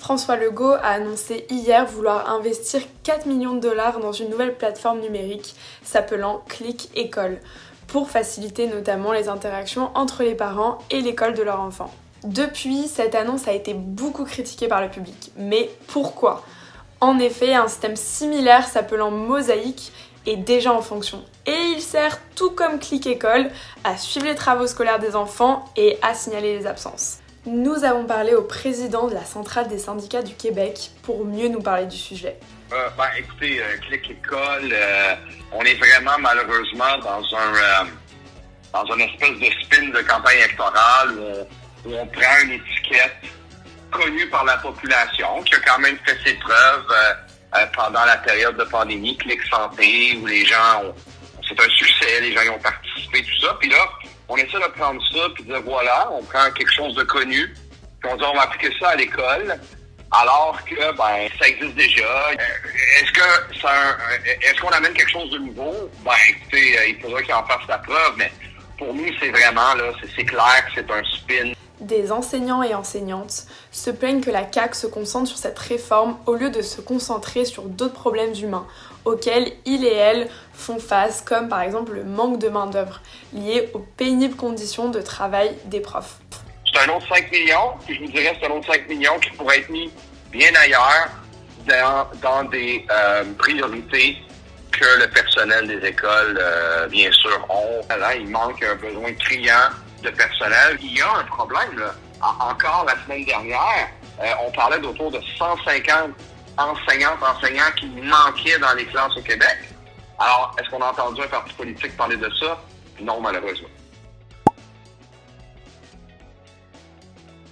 François Legault a annoncé hier vouloir investir 4 millions de dollars dans une nouvelle plateforme numérique s'appelant Click École, pour faciliter notamment les interactions entre les parents et l'école de leur enfant. Depuis, cette annonce a été beaucoup critiquée par le public. Mais pourquoi ? En effet, un système similaire s'appelant Mosaïque est déjà en fonction. Et il sert, tout comme Click École, à suivre les travaux scolaires des enfants et à signaler les absences. Nous avons parlé au président de la Centrale des syndicats du Québec pour mieux nous parler du sujet. Écoutez, Click École, on est vraiment malheureusement dans une espèce de spin de campagne électorale où on prend une étiquette connue par la population, qui a quand même fait ses preuves pendant la période de pandémie, Click Santé, où les gens c'est un succès, les gens y ont participé, tout ça. Puis là, on essaie de prendre ça puis de dire voilà, on prend quelque chose de connu, puis on dit on va appliquer ça à l'école, alors que ça existe déjà. Est-ce qu'on amène quelque chose de nouveau? Écoutez, il faudrait qu'il en fasse la preuve, mais pour nous, c'est vraiment là, c'est clair que c'est un spin. Des enseignants et enseignantes se plaignent que la CAQ se concentre sur cette réforme au lieu de se concentrer sur d'autres problèmes humains auxquels ils et elles font face, comme par exemple le manque de main-d'œuvre lié aux pénibles conditions de travail des profs. C'est un autre 5 millions, puis je vous dirais c'est un autre 5 millions qui pourrait être mis bien ailleurs dans des priorités que le personnel des écoles, bien sûr, ont. Là, il manque un besoin criant de personnel. Il y a un problème, là. Encore la semaine dernière, on parlait d'autour de 150 enseignants qui manquaient dans les classes au Québec. Alors, est-ce qu'on a entendu un parti politique parler de ça? Non, malheureusement.